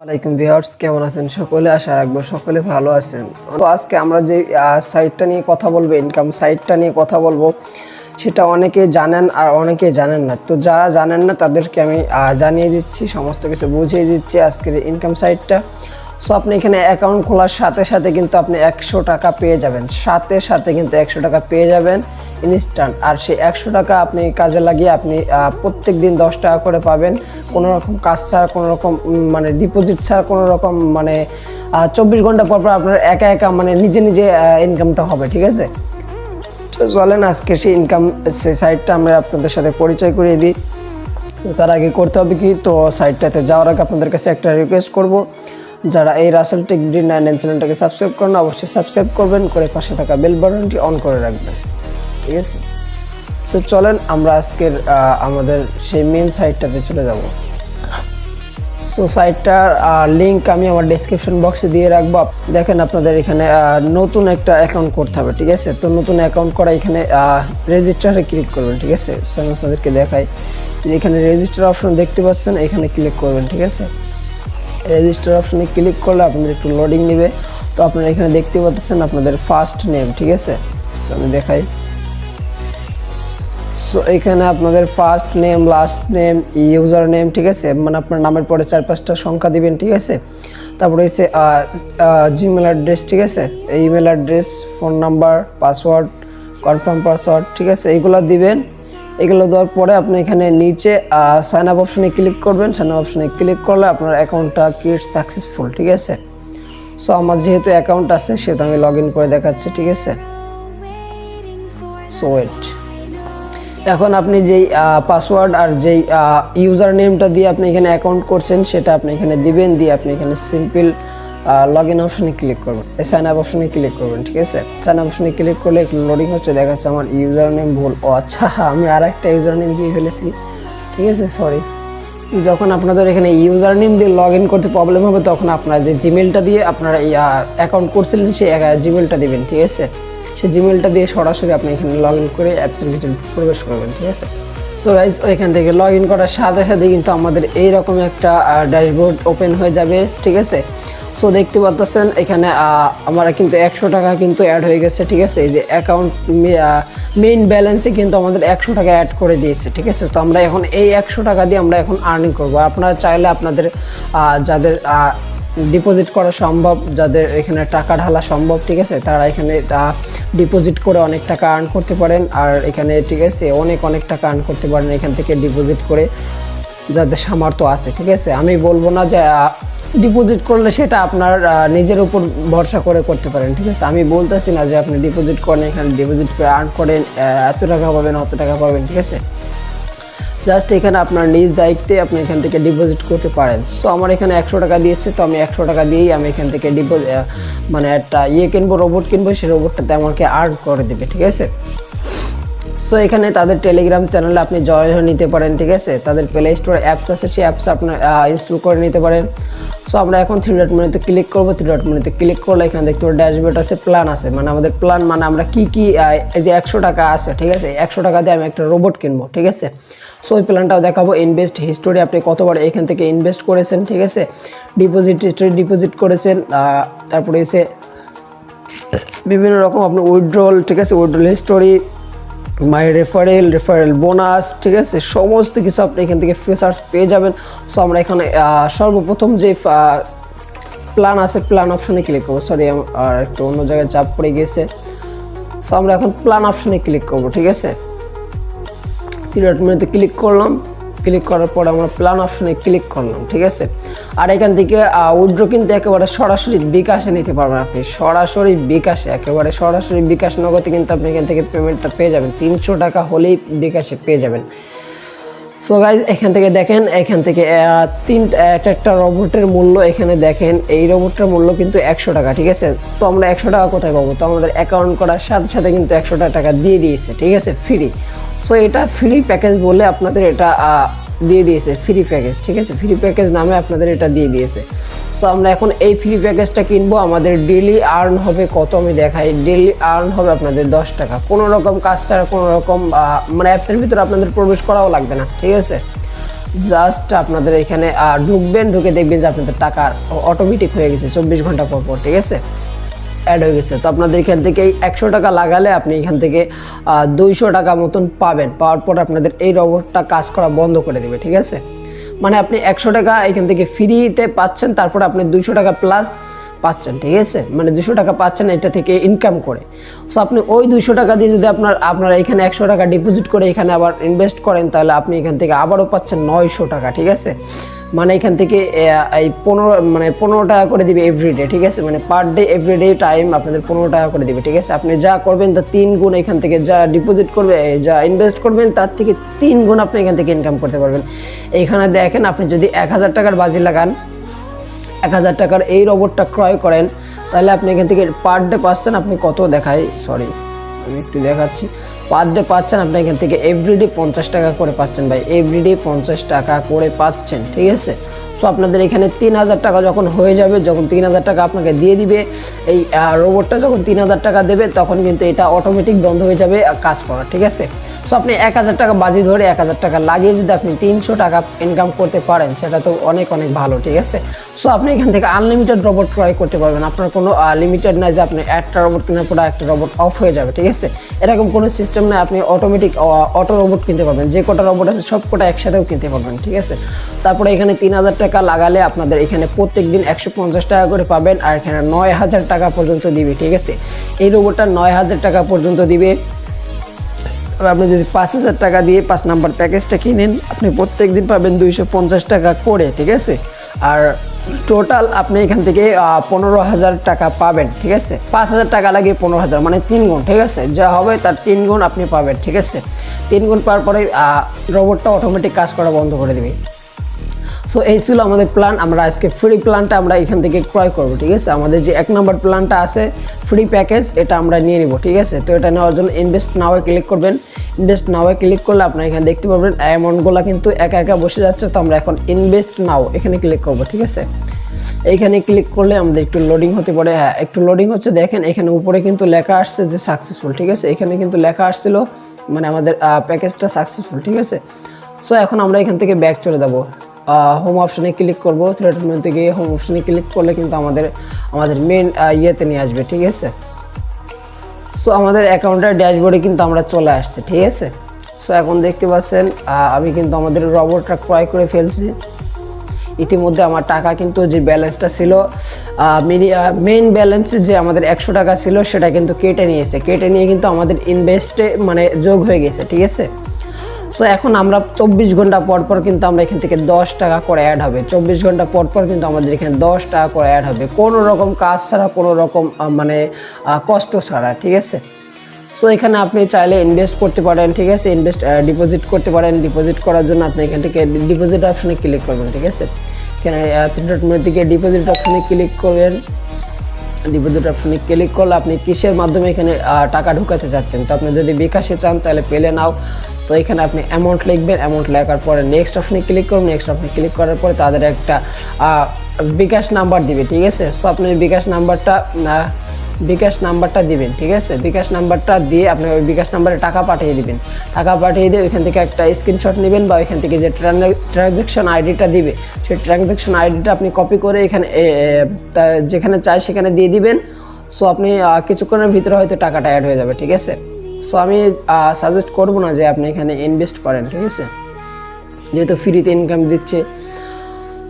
ওয়ালাইকুম ভিউয়ার্স, কেমন আছেন সকলে? আশা রাখবো সকলে ভালো আছেন। তো আজকে আমরা যে সাইটটা নিয়ে কথা বলবো, ইনকাম সাইটটা নিয়ে কথা বলবো, সেটা অনেকে জানেন আর অনেকে জানেন না। তো যারা জানেন না তাদেরকে আমি জানিয়ে দিচ্ছি, সমস্ত কিছু বুঝিয়ে দিচ্ছি আজকের ইনকাম সাইটটা। সো আপনি এখানে অ্যাকাউন্ট খোলার সাথে সাথে কিন্তু আপনি 100 টাকা পেয়ে যাবেন, সাথে সাথে কিন্তু 100 টাকা পেয়ে যাবেন ইনস্ট্যান্ট। আর সেই 100 টাকা আপনি কাজে লাগিয়ে আপনি প্রত্যেক দিন 10 টাকা করে পাবেন, কোনো রকম কাজ ছাড়া, কোনো রকম মানে ডিপোজিট ছাড়া, কোনো রকম মানে 24 ঘন্টা পর পর আপনার একা একা মানে নিজে নিজে ইনকামটা হবে। ঠিক আছে, তো চলেন আজকে সেই ইনকাম সাইটটা আমরা আপনাদের সাথে পরিচয় করিয়ে দিই। তো তার আগে করতে হবে কি, তো সাইটটাতে যাওয়ার আগে আপনাদের কাছে একটা রিকোয়েস্ট করব, যারা এই রাসেল টেক D99 চ্যানেলটাকে সাবস্ক্রাইব করেন অবশ্যই সাবস্ক্রাইব করবেন, করে পাশে থাকা বেল বাটনটি অন করে রাখবেন। ঠিক আছে, সো চলেন আমরা আজকের আমাদের সেই মেন সাইটটাতে চলে যাব। সো সাইটটার লিঙ্ক আমি আমার ডেসক্রিপশন বক্সে দিয়ে রাখবো। দেখেন আপনাদের এখানে নতুন একটা অ্যাকাউন্ট করতে হবে। ঠিক আছে, তো নতুন অ্যাকাউন্ট করা এখানে রেজিস্টারে ক্লিক করবেন। ঠিক আছে, সো আমি আপনাদেরকে দেখাই, এখানে রেজিস্টার অপশন দেখতে পাচ্ছেন, এখানে ক্লিক করবেন। ঠিক আছে, রেজিস্টার অপশনে ক্লিক করলে আপনাদের একটু লোডিং নেবে। তো আপনারা এখানে দেখতে পাচ্ছেন আপনাদের ফার্স্ট নেম। ঠিক আছে, সো আমি দেখাই। সো এখানে আপনাদের first name, last name, user name. ঠিক আছে, মানে আপনার নামের পরে 4-5টা সংখ্যা দিবেন। ঠিক আছে, তারপরে হচ্ছে জিমেল অ্যাড্রেস। ঠিক আছে, email address, phone number, password, confirm password. ঠিক আছে, এইগুলো দিবেন। এগুলো দেওয়ার পরে আপনি এখানে নিচে সাইন আপ অপশনে ক্লিক করবেন। সাইন আপ অপশনে ক্লিক করলে আপনার অ্যাকাউন্টটা ক্রিয়েট সাকসেসফুল। ঠিক আছে, সো আমার যেহেতু অ্যাকাউন্ট আছে সেহেতু আমি লগ ইন করে দেখাচ্ছি। ঠিক আছে, সো ওয়েট। এখন আপনি যেই পাসওয়ার্ড আর যেই ইউজার নেমটা দিয়ে আপনি এখানে অ্যাকাউন্ট করছেন সেটা আপনি এখানে দিবেন, দিয়ে আপনি এখানে সিম্পল লগ ইন অপশনে ক্লিক করবেন, সাইন আপ অপশনে ক্লিক করবেন। ঠিক আছে, সাইন আপ অপশনে ক্লিক করলে একটু লোডিং হচ্ছে, দেখাচ্ছে আমার ইউজার নেম ভুল। ও আচ্ছা, আমি আর একটা ইউজার নেম দিয়ে ফেলেছি। ঠিক আছে, সরি। যখন আপনাদের এখানে ইউজার নেম দিয়ে লগ ইন করতে প্রবলেম হবে তখন আপনারা যে জিমেলটা দিয়ে আপনারা অ্যাকাউন্ট করছিলেন সেই জিমেলটা দিবেন। ঠিক আছে, সেই জিমেলটা দিয়ে সরাসরি আপনি এখানে লগ ইন করে অ্যাপসের ভিতরে প্রবেশ করবেন। ঠিক আছে, সো গাইজ ওইখান থেকে লগ ইন করার সাথে সাথে কিন্তু আমাদের এইরকম একটা ড্যাশবোর্ড ওপেন হয়ে যাবে। ঠিক আছে, সো দেখতে পাচ্ছেন এখানে আমরা কিন্তু 100 টাকা কিন্তু অ্যাড হয়ে গেছে। ঠিক আছে, এই যে অ্যাকাউন্ট মেইন ব্যালেন্সে কিন্তু আমাদের 100 টাকা অ্যাড করে দিয়েছে। ঠিক আছে, তো আমরা এখন এই 100 টাকা দিয়ে আমরা এখন আর্নিং করবো। আপনারা চাইলে আপনাদের যাদের ডিপোজিট করা সম্ভব, যাদের এখানে টাকা ঢালা সম্ভব, ঠিক আছে, তারা এখানে ডিপোজিট করে অনেক টাকা আর্ন করতে পারেন। আর এখানে ঠিক আছে অনেক টাকা আর্ন করতে পারেন এখান থেকে ডিপোজিট করে, যাদের সামর্থ্য আছে। ঠিক আছে, আমি বলবো না যে ডিপোজিট করলে সেটা আপনার নিজের উপর ভরসা করে করতে পারেন। ঠিক আছে, আমি বলতেছি না যে আপনি ডিপোজিট করেন, এখানে ডিপোজিট করে আর্ন করেন, এত টাকা পাবেন, অত টাকা পাবেন। ঠিক আছে, জাস্ট এখানে আপনার নিজ দায়িত্বে আপনি এখান থেকে ডিপোজিট করতে পারেন। সো আমার এখানে 100 টাকা দিয়েছে, তো আমি 100 টাকা দিয়েই আমি এখান থেকে মানে একটা কিনবো, রোবট কিনবো, সেই রোবটটাতে আমাকে আর্ন করে দেবে। ঠিক আছে, সো এখানে তাদের টেলিগ্রাম চ্যানেলে আপনি জয়েন হয়ে নিতে পারেন। ঠিক আছে, তাদের প্লে স্টোরে অ্যাপস আছে, সেই অ্যাপস আপনার ইনস্টল করে নিতে পারেন। সো আমরা এখন 3 ডট মেনুতে ক্লিক করবো। 3 ডট মেনুতে ক্লিক করলে এখানে দেখতে পাবো ড্যাশবোর্ড আছে, প্ল্যান আছে, মানে আমাদের প্ল্যান মানে আমরা কি এই যে 100 টাকা আছে। ঠিক আছে, 100 টাকা দিয়ে আমি একটা রোবট কিনবো। ঠিক আছে, সো ওই প্ল্যানটাও দেখাবো। ইনভেস্ট হিস্টোরি, আপনি কতবার এখান থেকে ইনভেস্ট করেছেন। ঠিক আছে, ডিপোজিট হিস্টোরি, ডিপোজিট করেছেন, তারপরে এসে বিভিন্ন রকম আপনার উইথড্রল। ঠিক আছে, উইথড্রল হিস্টোরি, মাই রেফারেল বোনাস। ঠিক আছে, সমস্ত কিছু আপনি এখান থেকে ফিচার্স পেয়ে যাবেন। সো আমরা এখানে সর্বপ্রথম যে প্ল্যান আছে, প্ল্যান অপশনে ক্লিক করবো। সরি, আর একটু অন্য জায়গায় চাপ পড়ে গেছে। সো আমরা এখন প্ল্যান অপশনে ক্লিক করবো। ঠিক আছে, 3 ডট মেনুতে ক্লিক করলাম। ক্লিক করার পর আমরা প্ল্যান অপশনে ক্লিক করলাম। ঠিক আছে, আর এখান থেকে উইথড্র কিন্তু একেবারে সরাসরি বিকাশে নিতে পারবেন আপনি, সরাসরি বিকাশে, একেবারে সরাসরি বিকাশ নগদে কিন্তু আপনি এখান থেকে পেমেন্টটা পেয়ে যাবেন। 300 টাকা হলেই বিকাশে পেয়ে যাবেন। সো গাইজ এখান থেকে দেখেন, এখান থেকে একটা রোবটের মূল্য এখানে দেখেন, এই রোবটটার মূল্য কিন্তু 100 টাকা। ঠিক আছে, তো আমরা 100 টাকা কোথায় পাবো? তো আমাদের অ্যাকাউন্ট করার সাথে সাথে কিন্তু 100 টাকা দিয়ে দিয়েছে। ঠিক আছে, ফ্রি। সো এটা ফ্রি প্যাকেজ বলে আপনাদের এটা দিয়ে দিয়েছে, ফ্রি প্যাকেজ। ঠিক আছে, ফ্রি প্যাকেজ নামে আপনাদের এটা দিয়ে দিয়েছে। সো আমরা এখন এই ফ্রি প্যাকেজটা কিনবো। আমাদের ডেলি আর্ন হবে কত আমি দেখাই। ডেলি আর্ন হবে আপনাদের 10 টাকা, কোনো রকম কাজ ছাড়া, কোনো রকম মানে অ্যাপসের ভিতরে আপনাদের প্রবেশ করাও লাগবে না। ঠিক আছে, জাস্ট আপনাদের এখানে ঢুকবেন, ঢুকে দেখবেন যে আপনাদের টাকা অটোমেটিক হয়ে গেছে 24 ঘন্টা পর পর, ঠিক আছে, অ্যাড হয়ে গেছে। তো আপনাদের এখান থেকে 100 টাকা লাগালে আপনি এখান থেকে 200 টাকা মতন পাবেন। পাওয়ার পর আপনাদের এই রোবটটা কাজ করা বন্ধ করে দেবে, ঠিক আছে। মানে আপনি 100 টাকা এখান থেকে ফ্রিতে পাচ্ছেন, তারপর আপনি 200 টাকা প্লাস পাচ্ছেন, ঠিক আছে, মানে 200 টাকা পাচ্ছেন এটা থেকে ইনকাম করে। সো আপনি ওই 200 টাকা দিয়ে যদি আপনারা এখানে 100 টাকা ডিপোজিট করে এখানে আবার ইনভেস্ট করেন, তাহলে আপনি এখান থেকে আবারও পাচ্ছেন 900 টাকা, ঠিক আছে। মানে এখান থেকে এই 15 টাকা করে দিবে এভরিডে, ঠিক আছে, মানে পার ডে এভরিডে টাইম আপনাদের 15 টাকা করে দিবে, ঠিক আছে। আপনি যা করবেন তার 3 গুণ এখান থেকে, যা ডিপোজিট করবে, যা ইনভেস্ট করবেন তার থেকে 3 গুণ আপনি এখান থেকে ইনকাম করতে পারবেন। এইখানে দেখেন, আপনি যদি 1000 টাকার বাজি লাগান, 1000 টাকার এই রোবটটা ক্রয় করেন, তাহলে আপনি এখান থেকে পার ডে পাচ্ছেন, আপনি কত দেখাই, সরি আমি একটু দেখাচ্ছি, পার ডে পাচ্ছেন আপনি এখান থেকে এভরিডে 50 টাকা করে পাচ্ছেন ভাই, এভরিডে 50 টাকা করে পাচ্ছেন, ঠিক আছে। সো আপনাদের এখানে 3000 টাকা যখন হয়ে যাবে, যখন 3000 টাকা আপনাকে দিয়ে দিবে এই রোবটটা, যখন 3000 টাকা দেবে তখন কিন্তু এটা অটোমেটিক বন্ধ হয়ে যাবে কাজ করা, ঠিক আছে। সো আপনি 1000 টাকা বাজি ধরে 1000 টাকা লাগিয়ে যদি আপনি 300 টাকা ইনকাম করতে পারেন, সেটা তো অনেক অনেক ভালো, ঠিক আছে। সো আপনি এখান থেকে আনলিমিটেড রোবট ক্রয় করতে পারবেন, আপনার কোনো লিমিটেড নাই যে আপনি একটা রোবট কেনার পর একটা রোবট অফ হয়ে যাবে, ঠিক আছে, এরকম কোনো সিস্টেম নাই। আপনি অটোমেটিক অটো রোবট কিনতে পারবেন, যে কটা রোবট আছে সব কটা একসাথেও কিনতে পারবেন, ঠিক আছে। তারপরে এখানে 3000 টাকা লাগালে আপনাদের এখানে প্রত্যেক দিন 150 টাকা করে পাবেন, আর এখানে 9000 টাকা পর্যন্ত দিবে, ঠিক আছে। এই রোবটটা 9000 টাকা পর্যন্ত দিবে। আপনি যদি 5000 টাকা দিয়ে 5 নাম্বার প্যাকেজটা কিনেন, আপনি প্রত্যেক দিন পাবেন 250 টাকা করে, ঠিক আছে। আর টোটাল আপনি এখান থেকে 15000 টাকা পাবেন, ঠিক আছে। 5000 টাকা লাগিয়ে 15000, মানে 3 গুণ, ঠিক আছে, যা হবে তার 3 গুণ আপনি পাবেন, ঠিক আছে। 3 গুণ পাওয়ার পরে রোবটটা অটোমেটিক কাজ করা বন্ধ করে দেবে। সো এই ছিল আমাদের প্ল্যান। আমরা আজকে ফ্রি প্ল্যানটা আমরা এখান থেকে ক্রয় করব, ঠিক আছে। আমাদের যে 1 নম্বর প্ল্যানটা আছে ফ্রি প্যাকেজ, এটা আমরা নিয়ে নিব, ঠিক আছে। তো এটা নেওয়ার জন্য ইনভেস্ট নাওয়ে ক্লিক করবেন। ইনভেস্ট নাওয়ে ক্লিক করলে আপনারা এখানে দেখতে পাবেন অ্যামাউন্টগুলো কিন্তু একা একা বসে যাচ্ছে। তো আমরা এখন ইনভেস্ট নাও এখানে ক্লিক করব, ঠিক আছে। এইখানে ক্লিক করলে আমাদের একটু লোডিং হতে পারে, হ্যাঁ একটু লোডিং হচ্ছে। দেখেন এখানে উপরে কিন্তু লেখা আসছে যে সাকসেসফুল, ঠিক আছে। এখানে কিন্তু লেখা আসছিল মানে আমাদের প্যাকেজটা সাকসেসফুল, ঠিক আছে। সো এখন আমরা এখান থেকে ব্যাক চলে যাব, হোম অপশনে ক্লিক করব। থ্রেডের মধ্যে গিয়ে হোম অপশনে ক্লিক করলে কিন্তু আমাদের মেন ইয়েতে নিয়ে আসবে, ঠিক আছে। সো আমাদের অ্যাকাউন্টের ড্যাশবোর্ডে কিন্তু আমরা চলে আসছে, ঠিক আছে। সো এখন দেখতে পাচ্ছেন আমি কিন্তু আমাদের রোবটটা ক্রয় করে ফেলছি। ইতিমধ্যে আমার টাকা কিন্তু যে ব্যালেন্সটা ছিল মেইন ব্যালেন্সে যে আমাদের 100 টাকা ছিল সেটা কিন্তু কেটে নিয়েছে, কেটে নিয়ে কিন্তু আমাদের ইনভেস্টে মানে যোগ হয়ে গেছে, ঠিক আছে। সো এখন আমরা 24 ঘন্টা পর পর কিন্তু আমরা এখান থেকে 10 টাকা করে অ্যাড হবে, 24 ঘন্টা পর পর কিন্তু আমাদের এখানে 10 টাকা করে অ্যাড হবে, কোনো রকম কাজ ছাড়া, কোনো রকম মানে কষ্ট ছাড়া, ঠিক আছে। সো এখানে আপনি চাইলে ইনভেস্ট করতে পারেন, ঠিক আছে, ডিপোজিট করতে পারেন। ডিপোজিট করার জন্য আপনি এখান থেকে ডিপোজিট অপশনে ক্লিক করবেন, ঠিক আছে। এখানে থেকে ডিপোজিট অপশনে ক্লিক করবেন। ডিপোজিট অপশনে ক্লিক করলে আপনি কিসের মাধ্যমে এখানে টাকা ঢুকাতে চাচ্ছেন। তো আপনি যদি বিকাশে চান তাহলে পেলে নাও। তো এখানে আপনি অ্যামাউন্ট লিখবেন, অ্যামাউন্ট লেখার পরে নেক্সট অপশনে ক্লিক করুন। নেক্সট অপশনে ক্লিক করার পরে তাদের একটা বিকাশ নাম্বার দিবে, ঠিক আছে। সো আপনি বিকাশ নাম্বারটা দিবেন, ঠিক আছে। বিকাশ নাম্বারটা দিয়ে আপনি ওই বিকাশ নাম্বারে টাকা পাঠিয়ে দিবেন। টাকা পাঠিয়ে দিয়ে ওইখান থেকে একটা স্ক্রিনশট নেবেন, বা ওইখান থেকে যে ট্রানজ্যাকশন আইডিটা দিবে সেই ট্রানজ্যাকশন আইডিটা আপনি কপি করে এখানে যেখানে চাই সেখানে দিয়ে দিবেন। সো আপনি কিছুক্ষণের ভিতরে হয়তো টাকাটা অ্যাড হয়ে যাবে, ঠিক আছে। সো আমি সাজেস্ট করবো না যে আপনি এখানে ইনভেস্ট করেন, ঠিক আছে, যেহেতু ফ্রিতে ইনকাম দিচ্ছে।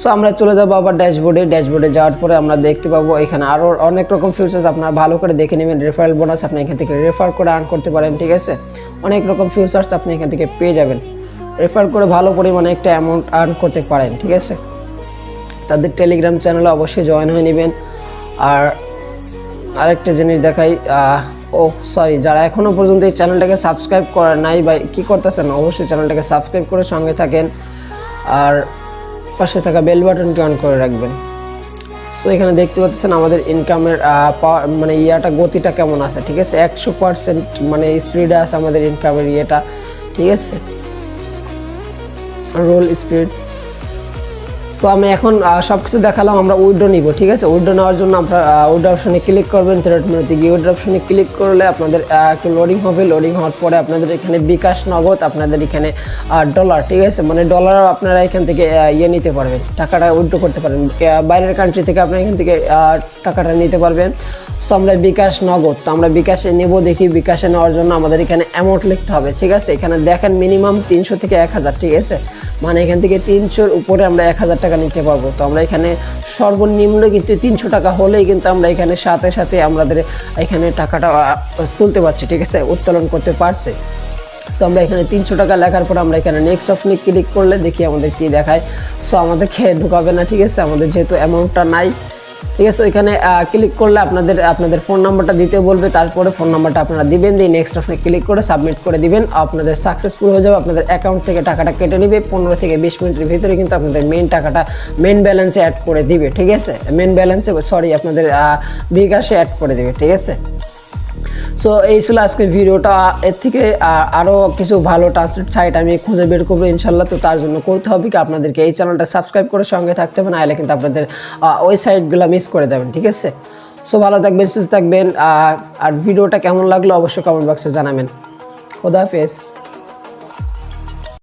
সো আমরা চলে যাবো আবার ড্যাশবোর্ডে যাওয়ার পরে আমরা দেখতে পাবো এখানে আরও অনেক রকম ফিউচার্স, আপনারা ভালো করে দেখে নেবেন। রেফারেল বোনাস আপনি এখান থেকে রেফার করে আর্ন করতে পারেন, ঠিক আছে। অনেক রকম ফিউচার্স আপনি এখান থেকে পেয়ে যাবেন, রেফার করে ভালো পরিমাণে একটা অ্যামাউন্ট আর্ন করতে পারেন, ঠিক আছে। তাদের টেলিগ্রাম চ্যানেলে অবশ্যই জয়েন হয়ে নেবেন। আর আরেকটা জিনিস দেখাই, সরি, যারা এখনও পর্যন্ত এই চ্যানেলটাকে সাবস্ক্রাইব করেন নাই বা কী করতেছেন, অবশ্যই চ্যানেলটাকে সাবস্ক্রাইব করে সঙ্গে থাকেন, আর পাশে থাকা বেল বাটনটি অন করে রাখবেন। সো এখানে দেখতে পাচ্ছেন আমাদের ইনকামের মানে গতিটা কেমন আছে, ঠিক আছে। 100% মানে স্পিডে আছে আমাদের ইনকামের ইয়েটা, ঠিক আছে, রোল স্পিড। সো আমি এখন সব কিছু দেখালাম, আমরা উইথড্র নিব, ঠিক আছে। উইথড্র নেওয়ার জন্য আপনার উইথড্র অপশনে ক্লিক করবেন, থ্রেড মেনুতে গিয়ে উইথড্র অপশনে ক্লিক করলে আপনাদের একটু লোডিং হবে। লোডিং হওয়ার পরে আপনাদের এখানে বিকাশ, নগদ, আপনাদের এখানে ডলার, ঠিক আছে, মানে ডলার আপনারা এখান থেকে নিতে পারবেন, টাকাটা উইথড্র করতে পারবেন। বাইরের কান্ট্রি থেকে আপনারা এখান থেকে টাকাটা নিতে পারবেন। সো আমরা বিকাশ, নগদ, তো আমরা বিকাশে নেব। দেখি বিকাশে নেওয়ার জন্য আমাদের এখানে অ্যামাউন্ট লিখতে হবে, ঠিক আছে। এখানে দেখেন মিনিমাম 300 থেকে 1000, ঠিক আছে, মানে এখান থেকে 300-র উপরে আমরা 1000 টাকা নিতে পারবো। তো আমরা এখানে সর্বনিম্ন কিন্তু 300 টাকা হলেই কিন্তু আমরা এখানে সাথে সাথে আমাদের এখানে টাকাটা তুলতে পারছি, ঠিক আছে, উত্তোলন করতে পারছি। সো আমরা এখানে 300 টাকা লেখার পর আমরা এখানে নেক্সট অপশনে ক্লিক করলে দেখি আমাদের কি দেখায়। সো আমাদের খেয়ে ঢুকাবে না, ঠিক আছে, আমাদের যেহেতু অ্যামাউন্টটা নাই, ঠিক আছে। ওইখানে ক্লিক করলে আপনাদের ফোন নাম্বারটা দিতে বলবে, তারপরে ফোন নাম্বারটা আপনারা দিবেন, দিয়ে নেক্সট অপশনে ক্লিক করে সাবমিট করে দিবেন। আপনাদের সাকসেসফুল হয়ে যাবে, আপনাদের অ্যাকাউন্ট থেকে টাকাটা কেটে নেবে। 15 থেকে 20 মিনিটের ভিতরে কিন্তু আপনাদের মেন ব্যালেন্সে অ্যাড করে দিবে, ঠিক আছে, আপনাদের বিকাশে অ্যাড করে দিবে, ঠিক আছে। সো এই ছিল আজকের ভিডিওটা। এর থেকে আরও কিছু ভালো ট্রান্সলেট সাইট আমি খুঁজে বের করবো ইনশাল্লাহ। তো তার জন্য করতে হবে কি, আপনাদেরকে এই চ্যানেলটা সাবস্ক্রাইব করে সঙ্গে থাকতে হবে, নাহলে কিন্তু আপনাদের ওই সাইটগুলো মিস করে যাবেন, ঠিক আছে। সো ভালো থাকবেন, সুস্থ থাকবেন, আর ভিডিওটা কেমন লাগলো অবশ্যই কমেন্ট বক্সে জানাবেন। খোদা হাফেজ।